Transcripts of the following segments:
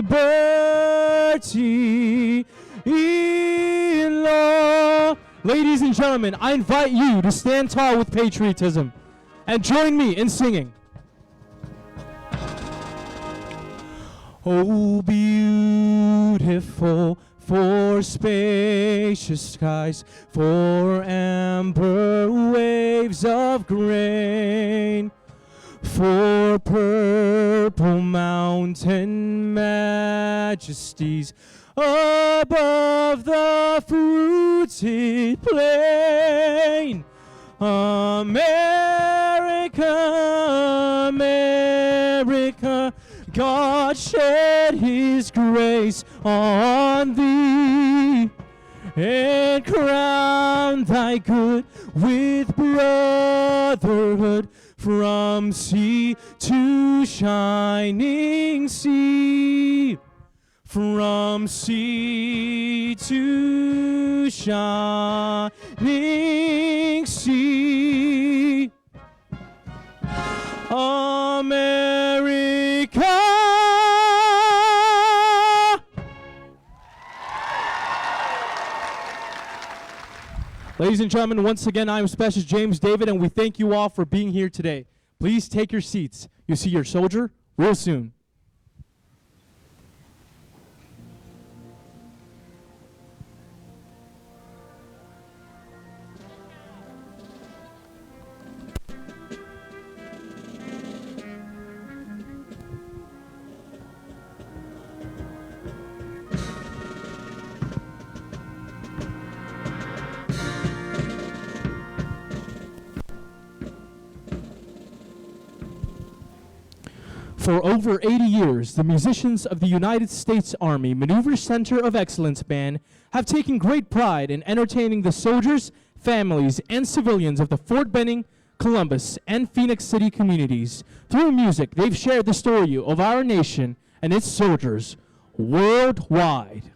liberty in law. Ladies and gentlemen, I invite you to stand tall with patriotism and join me in singing. Oh, beautiful for spacious skies, for amber waves of grain, for purple mountain majesties above the fruited plain. America, America, God shed his grace on thee, and crown thy good with brotherhood from sea to shining sea. From sea to shining sea. America. Ladies and gentlemen, once again, I'm Special James David, and we thank you all for being here today. Please take your seats. You'll see your soldier real soon. For over 80 years, the musicians of the United States Army Maneuver Center of Excellence Band have taken great pride in entertaining the soldiers, families, and civilians of the Fort Benning, Columbus, and Phoenix City communities. Through music, they've shared the story of our nation and its soldiers worldwide.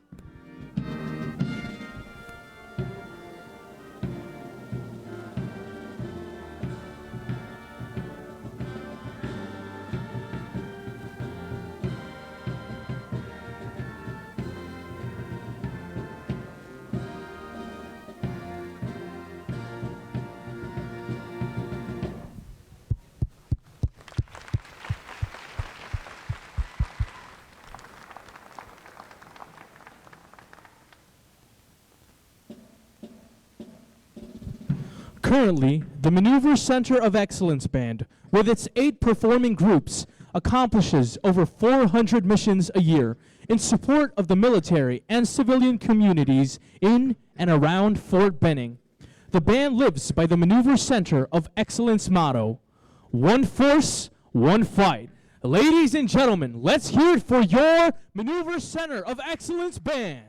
Currently, the Maneuver Center of Excellence Band, with its 8 performing groups, accomplishes over 400 missions a year in support of the military and civilian communities in and around Fort Benning. The band lives by the Maneuver Center of Excellence motto, one force, one fight. Ladies and gentlemen, let's hear it for your Maneuver Center of Excellence Band.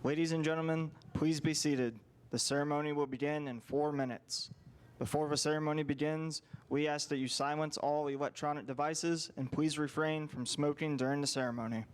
Ladies and gentlemen, please be seated. The ceremony will begin in 4 minutes. Before the ceremony begins, we ask that you silence all electronic devices and please refrain from smoking during the ceremony.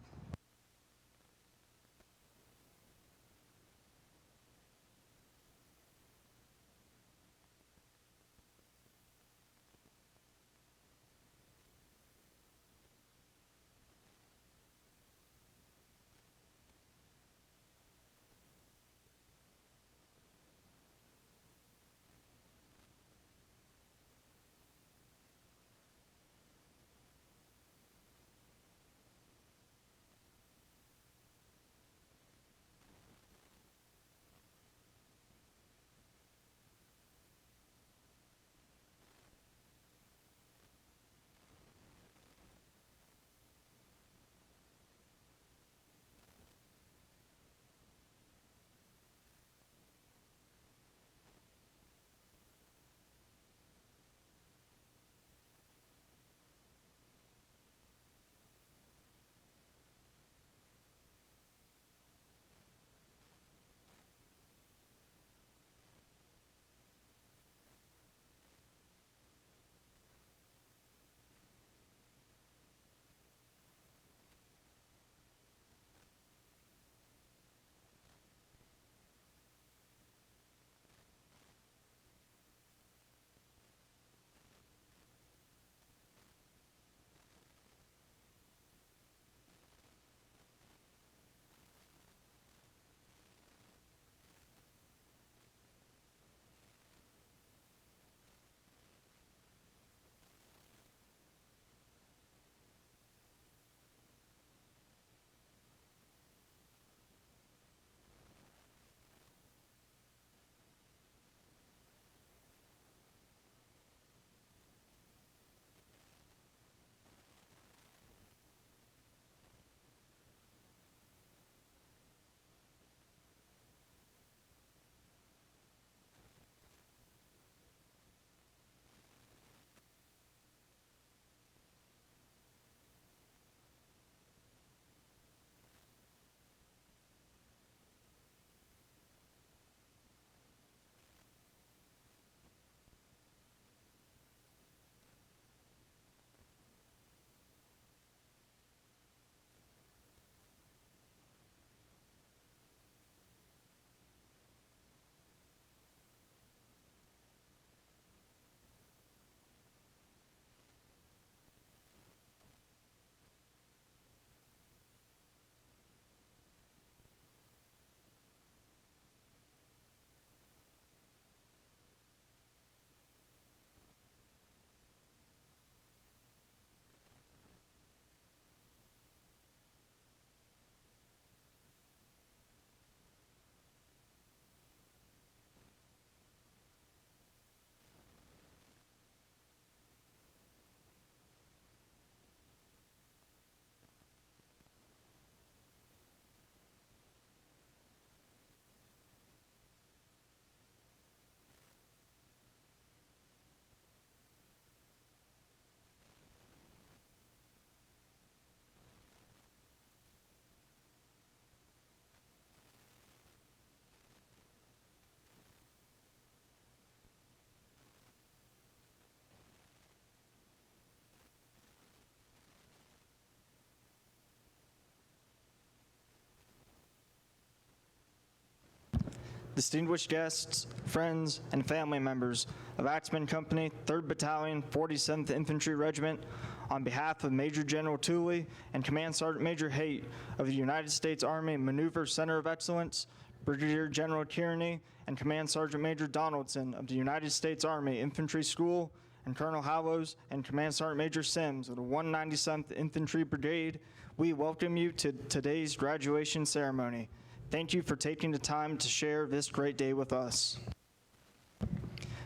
distinguished guests, friends, and family members of Axeman Company, 3rd Battalion, 47th Infantry Regiment, on behalf of Major General Tooley and Command Sergeant Major Haight of the United States Army Maneuver Center of Excellence, Brigadier General Kearney and Command Sergeant Major Donaldson of the United States Army Infantry School, and Colonel Hallows and Command Sergeant Major Sims of the 197th Infantry Brigade, we welcome you to today's graduation ceremony. Thank you for taking the time to share this great day with us.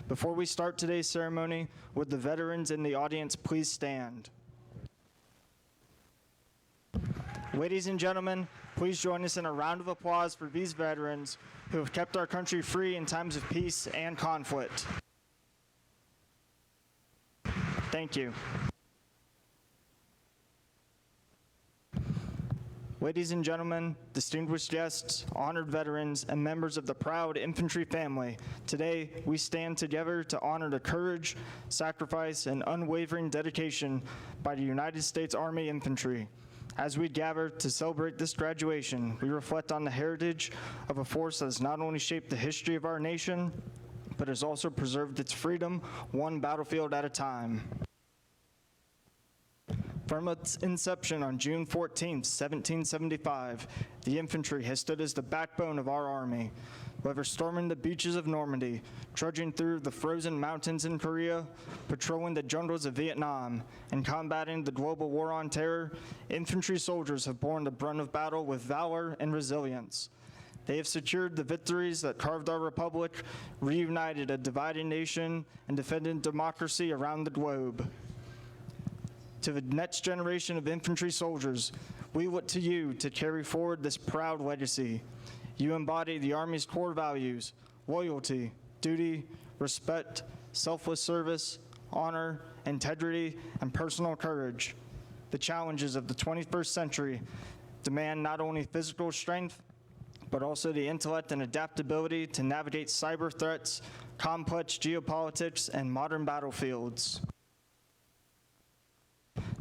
Before we start today's ceremony, would the veterans in the audience please stand? Ladies and gentlemen, please join us in a round of applause for these veterans who have kept our country free in times of peace and conflict. Thank you. Ladies and gentlemen, distinguished guests, honored veterans, and members of the proud infantry family, today we stand together to honor the courage, sacrifice, and unwavering dedication by the United States Army Infantry. As we gather to celebrate this graduation, we reflect on the heritage of a force that has not only shaped the history of our nation, but has also preserved its freedom one battlefield at a time. From its inception on June 14, 1775, the infantry has stood as the backbone of our army. Whether storming the beaches of Normandy, trudging through the frozen mountains in Korea, patrolling the jungles of Vietnam, and combating the global war on terror, infantry soldiers have borne the brunt of battle with valor and resilience. They have secured the victories that carved our republic, reunited a divided nation, and defended democracy around the globe. To the next generation of infantry soldiers, we look to you to carry forward this proud legacy. You embody the Army's core values: loyalty, duty, respect, selfless service, honor, integrity, and personal courage. The challenges of the 21st century demand not only physical strength, but also the intellect and adaptability to navigate cyber threats, complex geopolitics, and modern battlefields.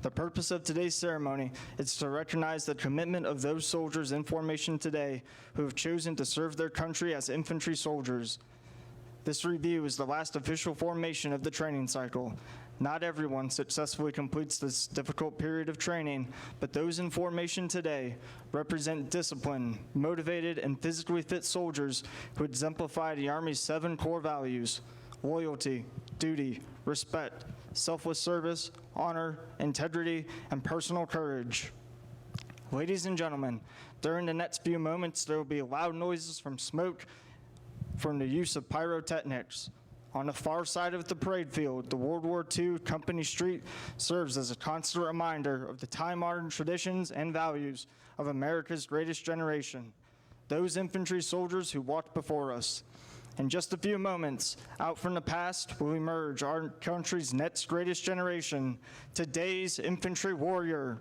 The purpose of today's ceremony is to recognize the commitment of those soldiers in formation today who have chosen to serve their country as infantry soldiers. This review is the last official formation of the training cycle. Not everyone successfully completes this difficult period of training, but those in formation today represent disciplined, motivated, and physically fit soldiers who exemplify the Army's 7 core values: loyalty, duty, respect, selfless service, honor, integrity, and personal courage. Ladies and gentlemen, during the next few moments, there will be loud noises from smoke from the use of pyrotechnics. On the far side of the parade field, the World War II Company Street serves as a constant reminder of the time-honored traditions and values of America's greatest generation, those infantry soldiers who walked before us. In just a few moments, out from the past will emerge our country's next greatest generation, today's infantry warrior.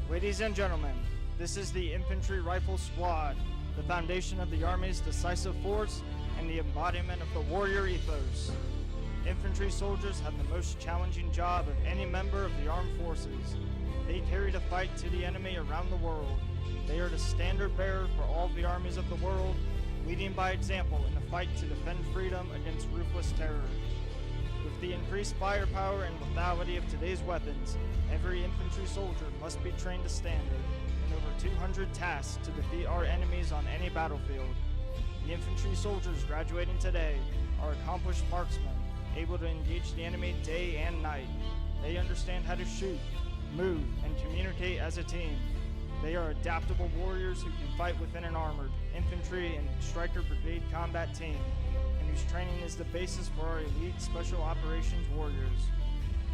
Ladies and gentlemen, this is the Infantry Rifle Squad, the foundation of the Army's decisive force and the embodiment of the warrior ethos. Infantry soldiers have the most challenging job of any member of the armed forces. They carry the fight to the enemy around the world. They are the standard bearer for all the armies of the world, leading by example in the fight to defend freedom against ruthless terror. With the increased firepower and lethality of today's weapons, every infantry soldier must be trained to standard in over 200 tasks to defeat our enemies on any battlefield. The infantry soldiers graduating today are accomplished marksmen, able to engage the enemy day and night. They understand how to shoot, move, and communicate as a team. They are adaptable warriors who can fight within an armored infantry and striker brigade combat team, and whose training is the basis for our elite special operations warriors.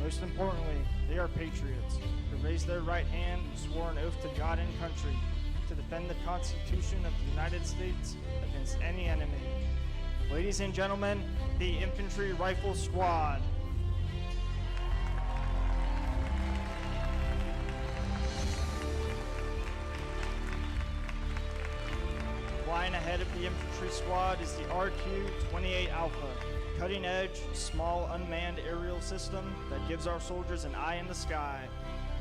Most importantly, they are patriots who raised their right hand and swore an oath to God and country to defend the Constitution of the United States against any enemy. Ladies and gentlemen, the Infantry Rifle Squad. Flying ahead of the infantry squad is the RQ-28 Alpha, cutting-edge, small, unmanned aerial system that gives our soldiers an eye in the sky.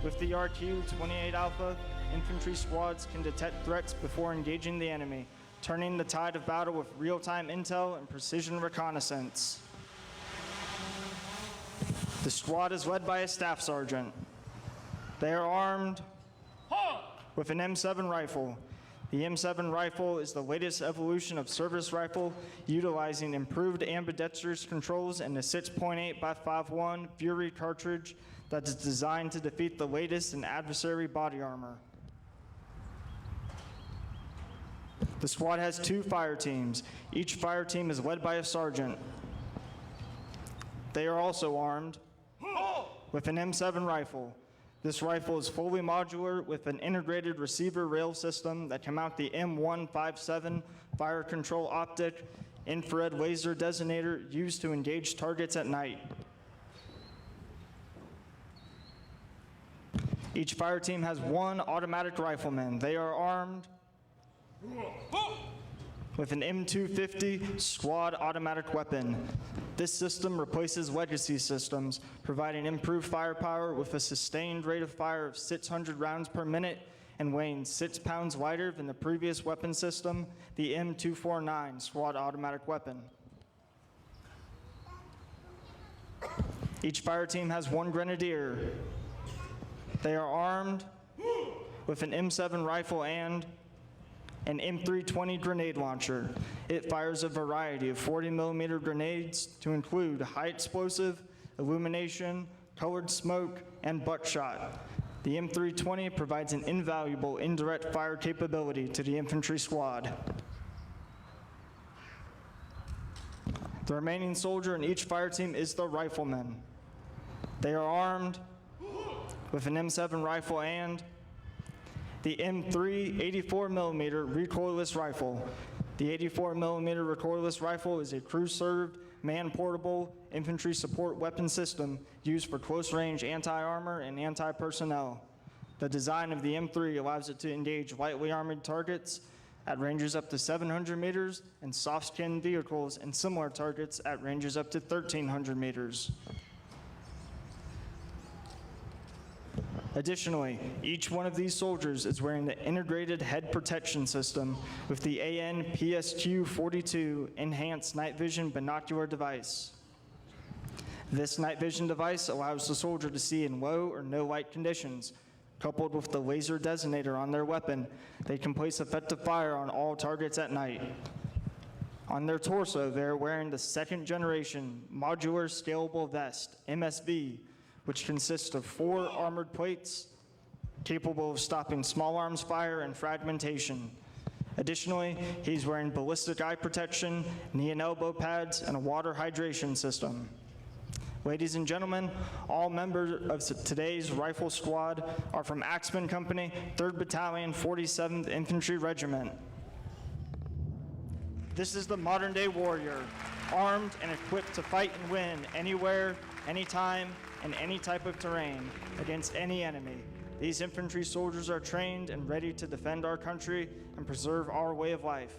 With the RQ-28 Alpha, infantry squads can detect threats before engaging the enemy, turning the tide of battle with real-time intel and precision reconnaissance. The squad is led by a staff sergeant. They are armed with an M7 rifle. The M7 rifle is the latest evolution of service rifle, utilizing improved ambidextrous controls and a 6.8 x 5.1 Fury cartridge that is designed to defeat the latest in adversary body armor. The squad has 2 fire teams. Each fire team is led by a sergeant. They are also armed with an M7 rifle. This rifle is fully modular with an integrated receiver rail system that can mount the M157 fire control optic infrared laser designator used to engage targets at night. Each fire team has 1 automatic rifleman. They are armed with an M250 squad automatic weapon. This system replaces legacy systems, providing improved firepower with a sustained rate of fire of 600 rounds per minute and weighing 6 pounds lighter than the previous weapon system, the M249 squad automatic weapon. Each fire team has 1 grenadier. They are armed with an M7 rifle and an M320 grenade launcher. It fires a variety of 40mm grenades to include high explosive, illumination, colored smoke, and buckshot. The M320 provides an invaluable indirect fire capability to the infantry squad. The remaining soldier in each fire team is the rifleman. They are armed with an M7 rifle and the M3 84mm recoilless rifle. The 84mm recoilless rifle is a crew-served, man-portable infantry support weapon system used for close-range anti-armor and anti-personnel. The design of the M3 allows it to engage lightly armored targets at ranges up to 700 meters and soft-skinned vehicles and similar targets at ranges up to 1,300 meters. Additionally, each one of these soldiers is wearing the integrated head protection system with the AN-PSQ-42 enhanced night vision binocular device. This night vision device allows the soldier to see in low or no light conditions. Coupled with the laser designator on their weapon, they can place effective fire on all targets at night. On their torso, they are wearing the 2nd generation modular scalable vest, MSV, which consists of 4 armored plates capable of stopping small arms fire and fragmentation. Additionally, he's wearing ballistic eye protection, knee and elbow pads, and a water hydration system. Ladies and gentlemen, all members of today's rifle squad are from Axeman Company, 3rd Battalion, 47th Infantry Regiment. This is the modern-day warrior, armed and equipped to fight and win anywhere, anytime, in any type of terrain against any enemy. These infantry soldiers are trained and ready to defend our country and preserve our way of life.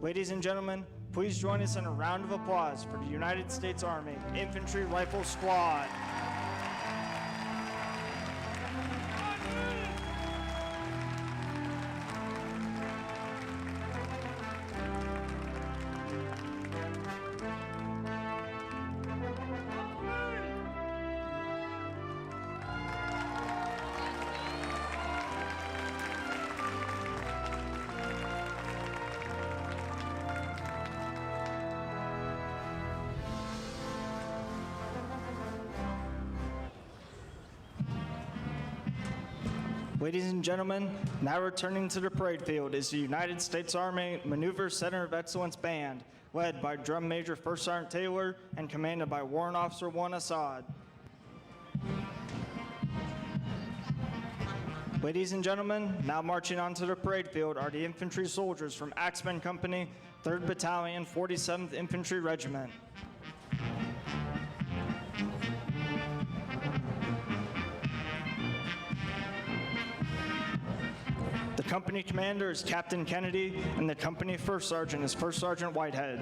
Ladies and gentlemen, please join us in a round of applause for the United States Army Infantry Rifle Squad. Ladies and gentlemen, now returning to the parade field is the United States Army Maneuver Center of Excellence Band, led by Drum Major First Sergeant Taylor and commanded by Warrant Officer 1 Assad. Ladies and gentlemen, now marching onto the parade field are the infantry soldiers from Axeman Company, 3rd Battalion, 47th Infantry Regiment. The company commander is Captain Kennedy, and the company first sergeant is First Sergeant Whitehead.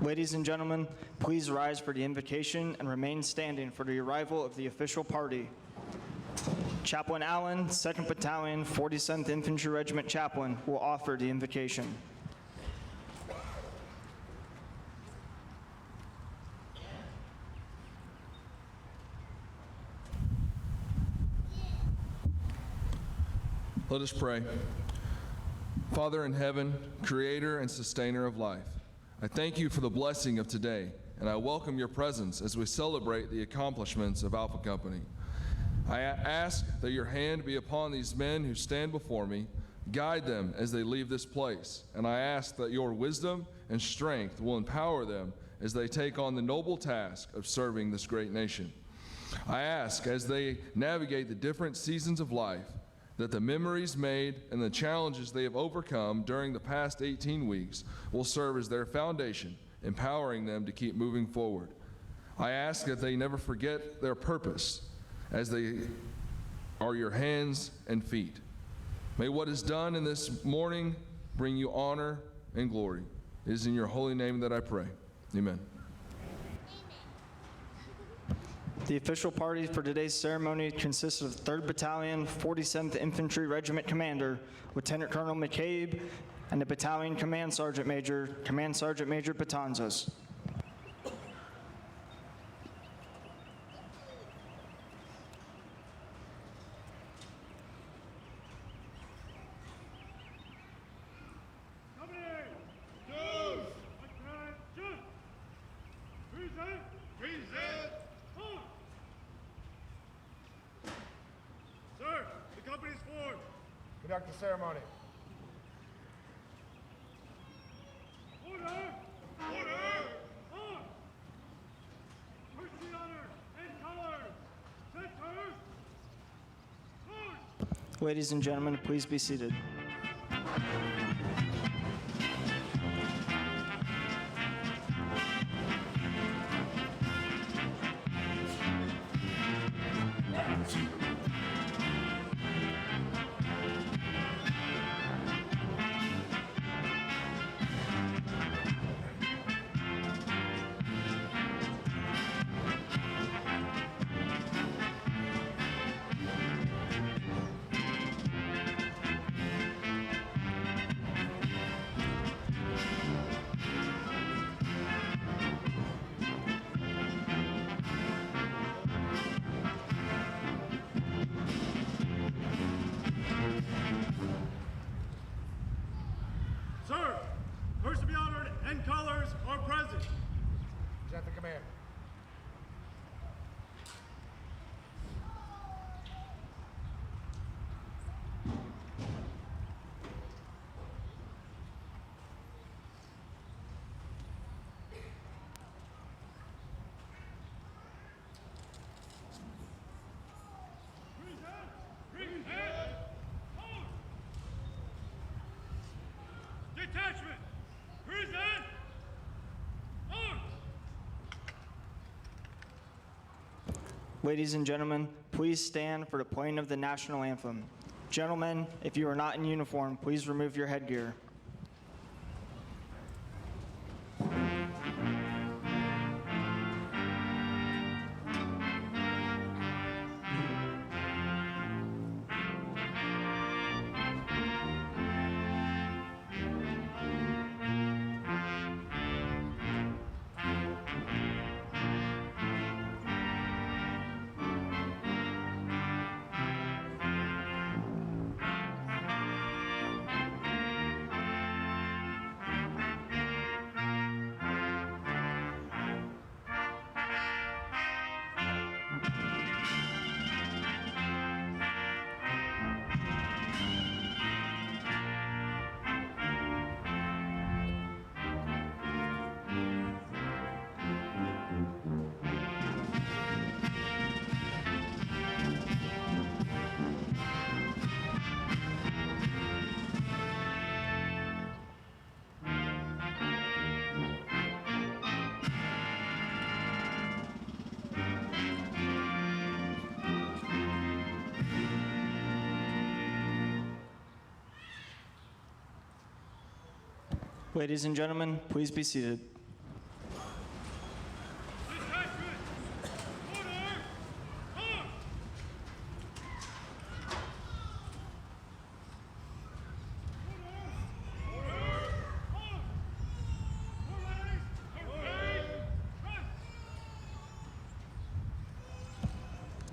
Ladies and gentlemen, please rise for the invocation and remain standing for the arrival of the official party. Chaplain Allen, 2nd Battalion, 47th Infantry Regiment Chaplain, will offer the invocation. Let us pray. Father in heaven, creator and sustainer of life, I thank you for the blessing of today, and I welcome your presence as we celebrate the accomplishments of Alpha Company. I ask that your hand be upon these men who stand before me, guide them as they leave this place, and I ask that your wisdom and strength will empower them as they take on the noble task of serving this great nation. I ask as they navigate the different seasons of life, that the memories made and the challenges they have overcome during the past 18 weeks will serve as their foundation, empowering them to keep moving forward. I ask that they never forget their purpose, as they are your hands and feet. May what is done in this morning bring you honor and glory. It is in your holy name that I pray. Amen. The official party for today's ceremony consists of 3rd Battalion, 47th Infantry Regiment Commander, Lieutenant Colonel McCabe, and the Battalion Command Sergeant Major Batanzas. Conduct the ceremony. Order! Order! On! First the honor and colors! Center! March! Ladies and gentlemen, please be seated. Detachment! Present! Arms! Ladies and gentlemen, please stand for the playing of the national anthem. Gentlemen, if you are not in uniform, please remove your headgear. Ladies and gentlemen, please be seated. Detachment! Order! Arms!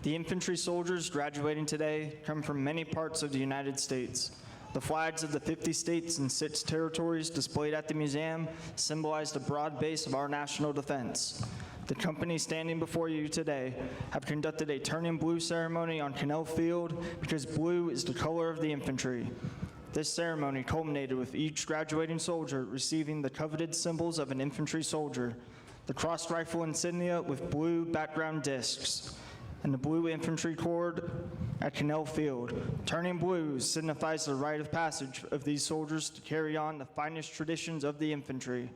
The infantry soldiers graduating today come from many parts of the United States. The flags of the 50 states and 6 territories displayed at the museum symbolize the broad base of our national defense. The company standing before you today have conducted a turning blue ceremony on Cannell Field because blue is the color of the infantry. This ceremony culminated with each graduating soldier receiving the coveted symbols of an infantry soldier, the crossed rifle insignia with blue background discs, and the blue infantry cord at Cannell Field. Turning blue signifies the rite of passage of these soldiers to carry on the finest traditions of the infantry.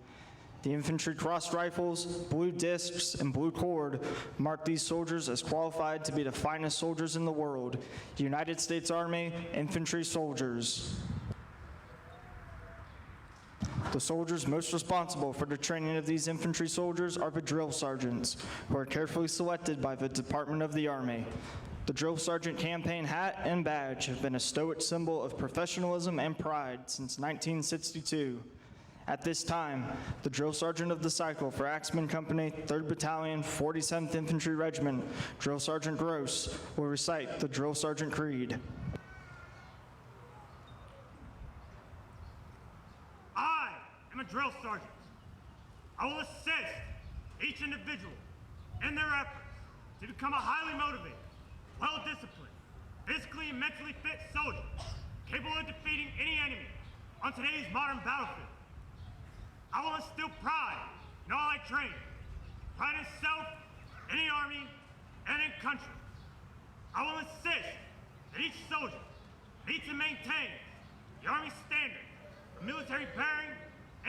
The infantry crossed rifles, blue discs, and blue cord mark these soldiers as qualified to be the finest soldiers in the world, the United States Army infantry soldiers. The soldiers most responsible for the training of these infantry soldiers are the drill sergeants, who are carefully selected by the Department of the Army. The drill sergeant campaign hat and badge have been a stoic symbol of professionalism and pride since 1962. At this time, the drill sergeant of the cycle for Axeman Company, 3rd Battalion, 47th Infantry Regiment, Drill Sergeant Gross, will recite the Drill Sergeant Creed. I am a drill sergeant. I will assist each individual in their efforts to become a highly motivated, well-disciplined, physically and mentally fit soldier, capable of defeating any enemy on today's modern battlefield. I will instill pride in all I train, pride in self, in the Army, and in country. I will insist that each soldier meets and maintains the Army standard of military bearing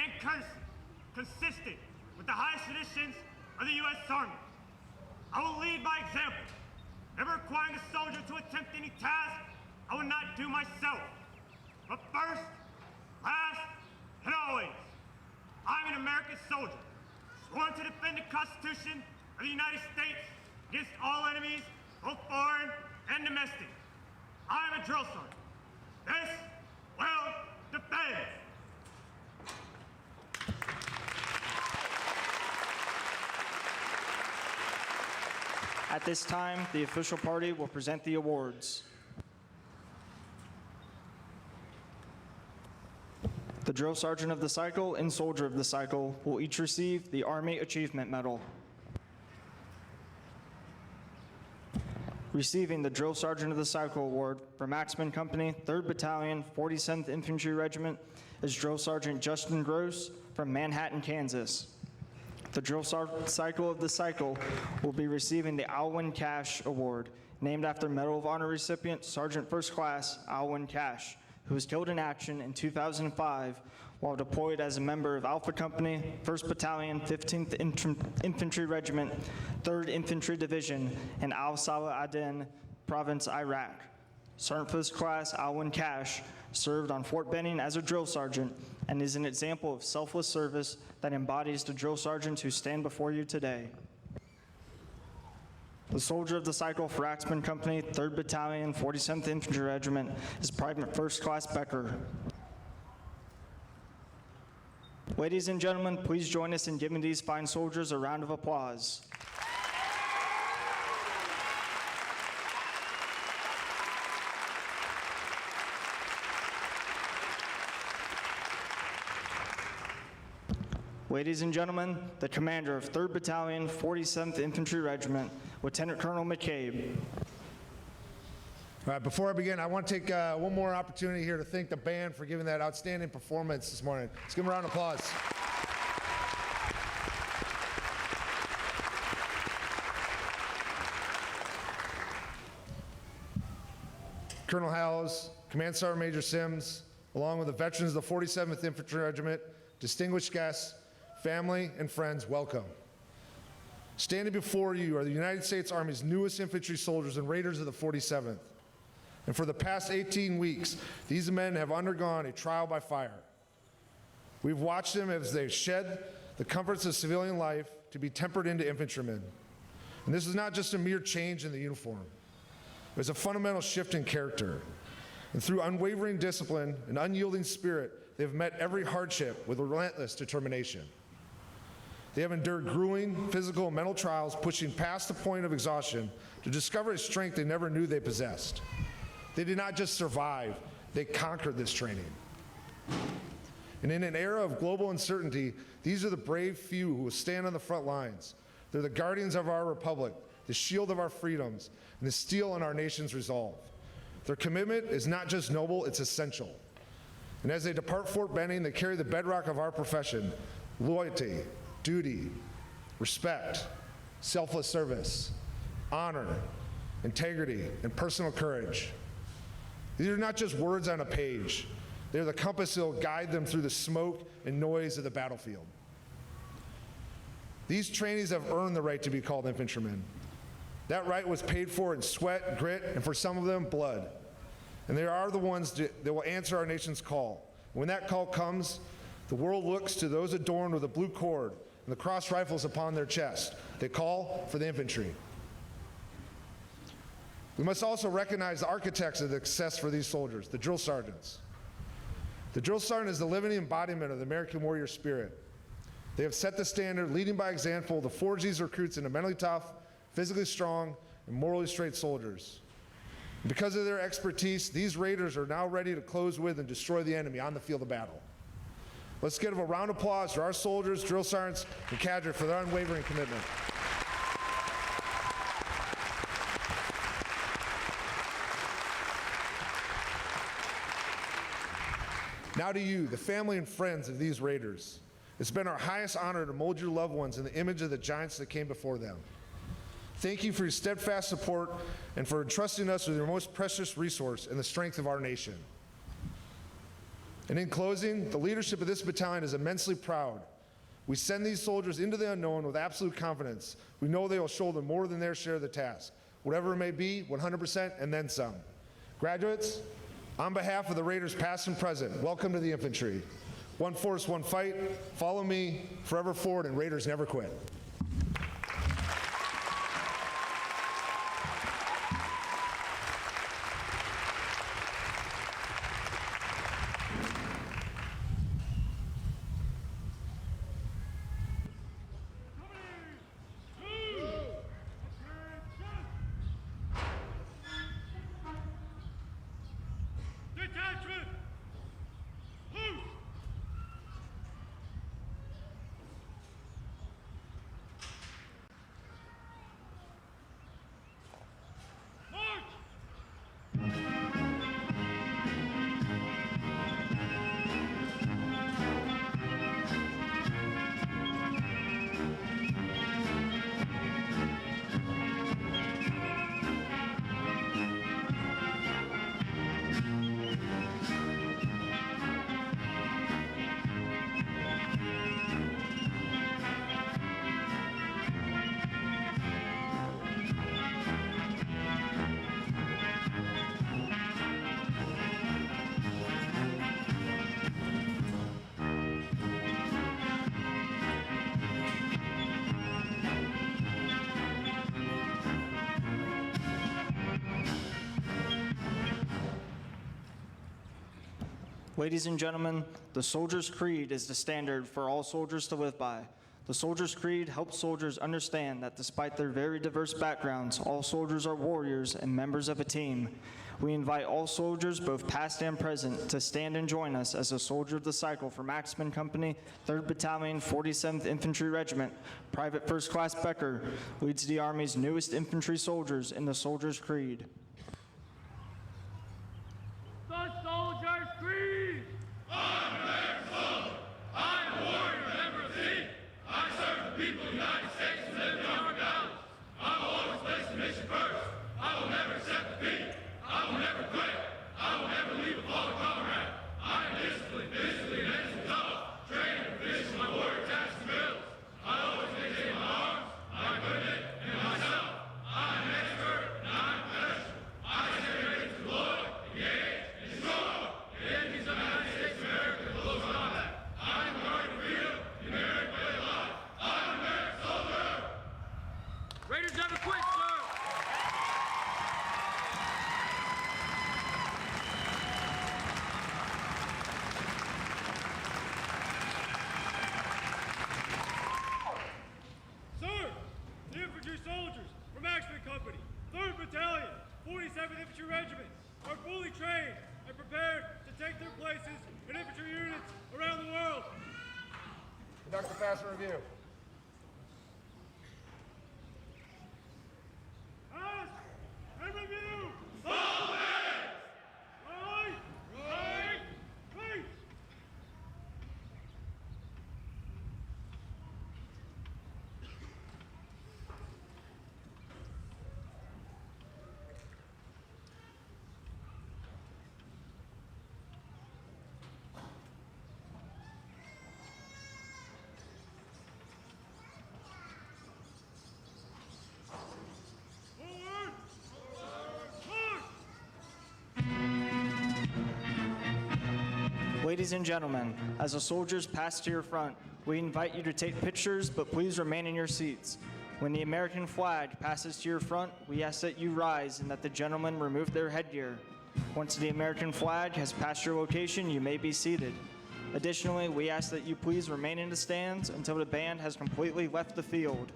and courtesy, consistent with the highest traditions of the U.S. Army. I will lead by example, never requiring a soldier to attempt any task I would not do myself. But first, last, and always, I'm an American soldier, sworn to defend the Constitution of the United States against all enemies, both foreign and domestic. I am a drill sergeant. This will defend. At this time, the official party will present the awards. The Drill Sergeant of the Cycle and Soldier of the Cycle will each receive the Army Achievement Medal. Receiving the Drill Sergeant of the Cycle Award from Axeman Company, 3rd Battalion, 47th Infantry Regiment is Drill Sergeant Justin Gross from Manhattan, Kansas. The Drill Cycle of the Cycle will be receiving the Alwyn Cash Award, named after Medal of Honor recipient Sergeant First Class Alwyn Cash, who was killed in action in 2005 while deployed as a member of Alpha Company, 1st Battalion, 15th Infantry Regiment, 3rd Infantry Division, in Al Salah Aden Province, Iraq. Sergeant First Class Alwyn Cash served on Fort Benning as a drill sergeant and is an example of selfless service that embodies the drill sergeants who stand before you today. The soldier of the cycle for Axeman Company, 3rd Battalion, 47th Infantry Regiment, is Private First Class Becker. Ladies and gentlemen, please join us in giving these fine soldiers a round of applause. Ladies and gentlemen, the commander of 3rd Battalion, 47th Infantry Regiment, Lieutenant Colonel McCabe. All right, before I begin, I want to take one more opportunity here to thank the band for giving that outstanding performance this morning. Let's give them a round of applause. Colonel Howes, Command Sergeant Major Sims, along with the veterans of the 47th Infantry Regiment, distinguished guests, family, and friends, welcome. Standing before you are the United States Army's newest infantry soldiers and raiders of the 47th. And for the past 18 weeks, these men have undergone a trial by fire. We've watched them as they've shed the comforts of civilian life to be tempered into infantrymen. And this is not just a mere change in the uniform. It's a fundamental shift in character. And through unwavering discipline and unyielding spirit, they've met every hardship with relentless determination. They have endured grueling physical and mental trials, pushing past the point of exhaustion to discover a strength they never knew they possessed. They did not just survive, they conquered this training. And in an era of global uncertainty, these are the brave few who will stand on the front lines. They're the guardians of our republic, the shield of our freedoms, and the steel in our nation's resolve. Their commitment is not just noble, it's essential. And as they depart Fort Benning, they carry the bedrock of our profession: loyalty, duty, respect, selfless service, honor, integrity, and personal courage. These are not just words on a page. They're the compass that will guide them through the smoke and noise of the battlefield. These trainees have earned the right to be called infantrymen. That right was paid for in sweat, grit, and for some of them, blood. And they are the ones that will answer our nation's call. When that call comes, the world looks to those adorned with a blue cord and the cross rifles upon their chest. They call for the infantry. We must also recognize the architects of the success for these soldiers, the drill sergeants. The drill sergeant is the living embodiment of the American warrior spirit. They have set the standard, leading by example, to forge these recruits into mentally tough, physically strong, and morally straight soldiers. And because of their expertise, these raiders are now ready to close with and destroy the enemy on the field of battle. Let's give a round of applause to our soldiers, drill sergeants, and cadre for their unwavering commitment. Now to you, the family and friends of these raiders. It's been our highest honor to mold your loved ones in the image of the giants that came before them. Thank you for your steadfast support and for entrusting us with your most precious resource and the strength of our nation. And in closing, the leadership of this battalion is immensely proud. We send these soldiers into the unknown with absolute confidence. We know they will shoulder more than their share of the task. Whatever it may be, 100% and then some. Graduates, on behalf of the Raiders past and present, welcome to the infantry. One force, one fight. Follow me, forever forward, and Raiders never quit. Ladies and gentlemen, the Soldier's Creed is the standard for all soldiers to live by. The Soldier's Creed helps soldiers understand that despite their very diverse backgrounds, all soldiers are warriors and members of a team. We invite all soldiers, both past and present, to stand and join us as a soldier of the cycle from Axeman Company, 3rd Battalion, 47th Infantry Regiment. Private First Class Becker leads the Army's newest infantry soldiers in the Soldier's Creed. The Soldier's Creed! I'm an American soldier. I'm a warrior, member of the team. I serve the people of the United States and live in the army battles. I will always place the mission first. I will never accept defeat. I will never quit. I will never leave a fallen comrade. I am disciplined, physically, and mentally tough. Trained and finished my warrior tasks and drills. I always maintain my arms, my equipment, and myself. I am an expert and I am professional. I stand ready to deploy, engage, and destroy the enemies of the United States of America in close combat. I am guarding freedom, the American way of life. I am an American soldier. Raiders never quit, sir. Sir, the infantry soldiers from Axeman Company, 3rd Battalion, 47th Infantry Regiment, are fully trained and prepared to take their places in infantry units around the world. Conduct a fast review. Pass and review! Follow hands! Right! Right! Right! Forward! March! Ladies and gentlemen, as the soldiers pass to your front, we invite you to take pictures, but please remain in your seats. When the American flag passes to your front, we ask that you rise and that the gentlemen remove their headgear. Once the American flag has passed your location, you may be seated. Additionally, we ask that you please remain in the stands until the band has completely left the field.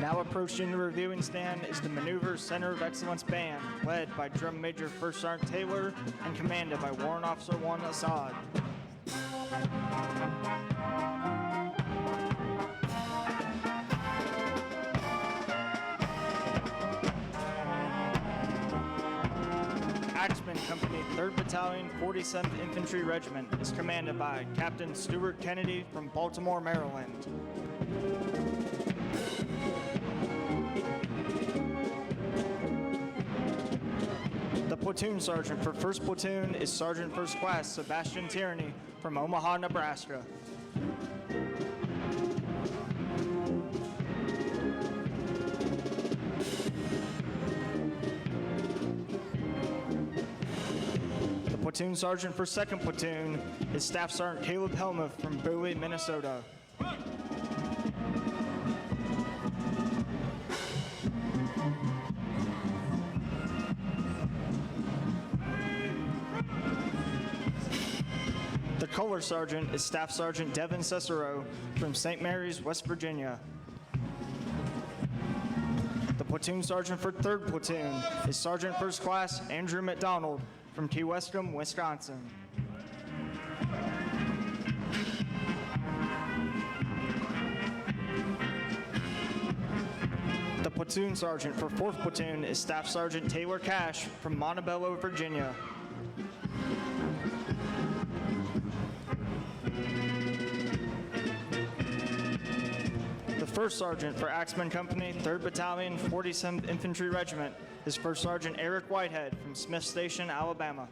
Now approaching the reviewing stand is the Maneuver Center of Excellence Band, led by Drum Major First Sergeant Taylor and commanded by Warrant Officer 1 Assad. Axeman Company, 3rd Battalion, 47th Infantry Regiment is commanded by Captain Stuart Kennedy from Baltimore, Maryland. The platoon sergeant for 1st Platoon is Sergeant First Class Sebastian Tierney from Omaha, Nebraska. The platoon sergeant for 2nd Platoon is Staff Sergeant Caleb Helmuth from Bowie, Minnesota. The color sergeant is Staff Sergeant Devin Cicero from St. Mary's, West Virginia. The platoon sergeant for 3rd Platoon is Sergeant First Class Andrew McDonald from Key Wescombe, Wisconsin. The platoon sergeant for 4th Platoon is Staff Sergeant Taylor Cash from Montebello, Virginia. The First Sergeant for Axeman Company, 3rd Battalion, 47th Infantry Regiment is First Sergeant Eric Whitehead from Smith Station, Alabama.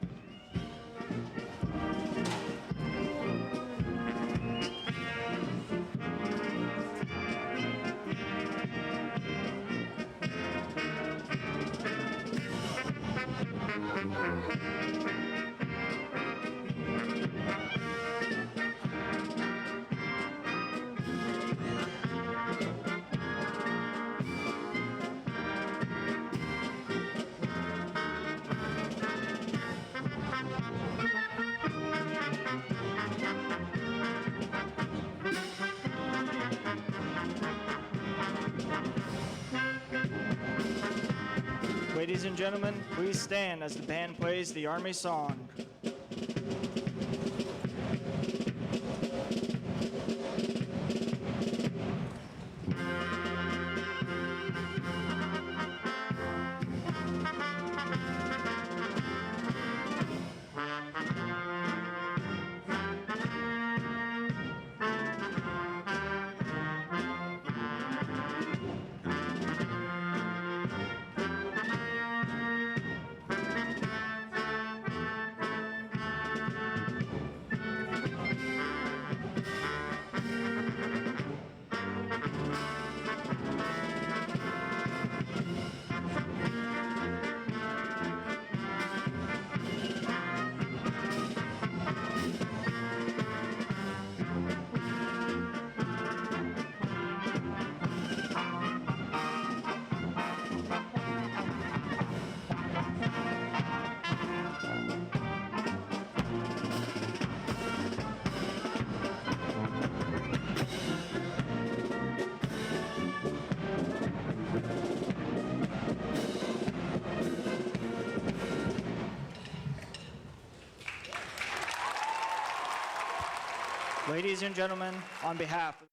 Ladies and gentlemen, please stand as the band plays the Army Song. Ladies and gentlemen, on behalf of